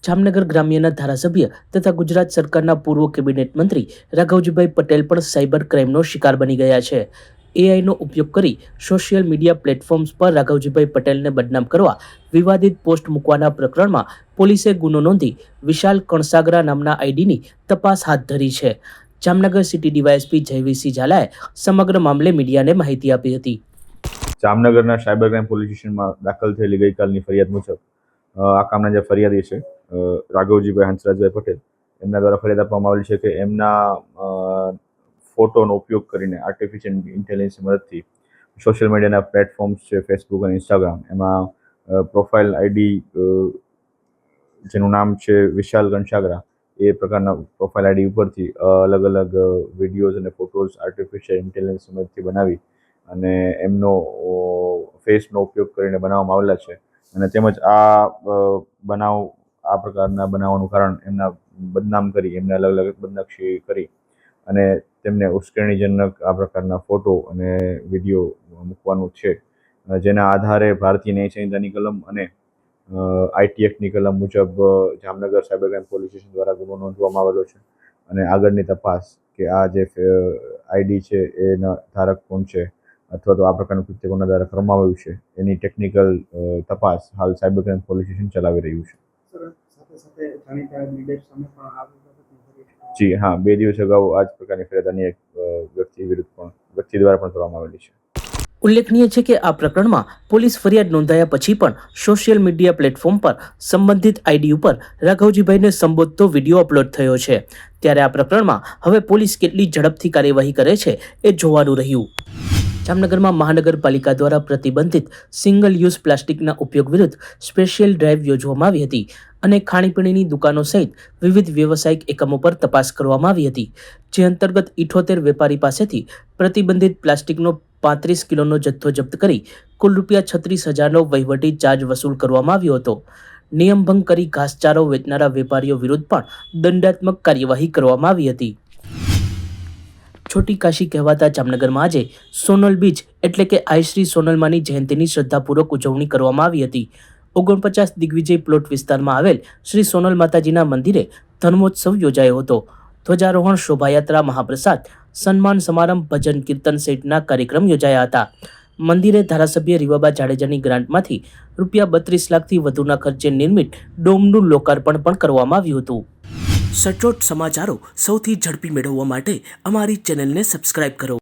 જામનગર ગ્રામ્યના ધારાસભ્ય તથા ગુજરાત સરકારના પૂર્વ કેબિનેટ મંત્રી રાઘવજીભાઈ પટેલ પણ સાયબર ક્રાઇમનો શિકાર બની ગયા છે. એઆઈનો ઉપયોગ કરી સોશિયલ મીડિયા પ્લેટફોર્મ્સ પર રાઘવજીભાઈ પટેલને બદનામ કરવા વિવાદિત પોસ્ટ મૂકવાના પ્રકરણમાં પોલીસે ગુનો નોંધી વિશાલ કણસાગરા નામના આઈડીની તપાસ હાથ ધરી છે. જામનગર સિટી ડીવાયએસપી જયવીરસિંહ ઝાલાએ સમગ્ર મામલે મીડિયાને માહિતી આપી હતી. જામનગરના સાયબર ક્રાઇમ પોલીસ સ્ટેશનમાં દાખલ થયેલી ગઈકાલની ફરિયાદ મુજબ આ કામના જે ફરિયાદી છે રાઘવજીભાઈ હંસરાજભાઈ પટેલ, એમના દ્વારા ફરિયાદ આપવામાં આવેલી છે કે એમના ફોટોનો ઉપયોગ કરીને આર્ટિફિશિયલ ઇન્ટેલિજન્સની મદદથી સોશિયલ મીડિયાના પ્લેટફોર્મ્સ છે ફેસબુક અને ઇન્સ્ટાગ્રામ, એમાં પ્રોફાઇલ આઈડી જેનું નામ છે વિશાલ કણસાગરા, એ પ્રકારના પ્રોફાઇલ આઈડી ઉપરથી અલગ અલગ વિડીયોઝ અને ફોટોઝ આર્ટિફિશિયલ ઇન્ટેલિજન્સની મદદથી બનાવી અને એમનો ફેસનો ઉપયોગ કરીને બનાવવામાં આવેલા છે. અને તેમજ આ પ્રકારના બનાવવાનું કારણ એમના બદનામ કરી, એમને અલગ અલગ બદનક્ષી કરી અને તેમને ઉશ્કેરણીજનક આ પ્રકારના ફોટો અને વિડીયો મૂકવાનું છે, જેના આધારે ભારતીય ન્યાય સંહિતાની કલમ અને આઈટી એક્ટની કલમ મુજબ Jamnagar cyber crime police station દ્વારા ગુનો નોંધવામાં આવેલો છે. અને આગળની તપાસ કે આ જે આઈડી છે એના ધારક કોણ છે અથવા તો આ પ્રકારનું કૃત્ય કોના દ્વારા કરવામાં આવ્યું છે એની ટેકનિકલ તપાસ હાલ સાયબર ક્રાઇમ પોલીસ સ્ટેશન ચલાવી રહ્યું છે. જી હા, 2 દિવસ અગાઉ આ જ પ્રકારની ફરિયાદ અન્ય એક વ્યક્તિ દ્વારા પણ કરવામાં આવેલી છે. ઉલ્લેખનીય છે કે આ પ્રકરણમાં પોલીસ ફરિયાદ નોંધાયા પછી પણ સોશિયલ મીડિયા પ્લેટફોર્મ પર સંબંધિત આઈડી ઉપર રાઘવજીભાઈને સંબોધતો વિડીયો અપલોડ થયો છે. ત્યારે આ પ્રકરણમાં હવે પોલીસ કેટલી ઝડપથી કાર્યવાહી કરે છે એ જોવાનું રહ્યું. જામનગરમાં મહાનગરપાલિકા દ્વારા પ્રતિબંધિત સિંગલ યુઝ પ્લાસ્ટિકના ઉપયોગ વિરુદ્ધ સ્પેશિયલ ડ્રાઇવ યોજવામાં આવી હતી અને ખાણીપીણીની દુકાનો સહિત વિવિધ વ્યવસાયિક એકમો પર તપાસ કરવામાં આવી હતી, જે અંતર્ગત 78 વેપારી પાસેથી પ્રતિબંધિત પ્લાસ્ટિકનો 35 કિલોનો જથ્થો જપ્ત કરી કુલ ₹36,000નો વહીવટી ચાર્જ વસૂલ કરવામાં આવ્યો હતો. નિયમભંગ કરી ઘાસચારો વેચનારા વેપારીઓ વિરુદ્ધ પણ દંડાત્મક કાર્યવાહી કરવામાં આવી હતી. છોટી કાશી કહેવાતા જામનગરમાં આજે સોનલ બીચ એટલે કે આઈ શ્રી સોનલમાની જયંતિની શ્રદ્ધાપૂર્વક ઉજવણી કરવામાં આવી હતી. 49 દિગ્વિજય પ્લોટ વિસ્તારમાં આવેલ શ્રી સોનલ માતાજીના મંદિરે ધર્મોત્સવ યોજાયો હતો. ધ્વજારોહણ, શોભાયાત્રા, મહાપ્રસાદ, સન્માન સમારંભ, ભજન કીર્તન સહિતના કાર્યક્રમ યોજાયા હતા. મંદિરે ધારાસભ્ય રીવાબા જાડેજાની ગ્રાન્ટમાંથી ₹32 લાખથી વધુના ખર્ચે નિર્મિત ડોમનું લોકાર્પણ પણ કરવામાં આવ્યું હતું. સચોટ સમાચારો સૌથી ઝડપી મેળવવા માટે અમારી ચેનલને સબસ્ક્રાઇબ કરો.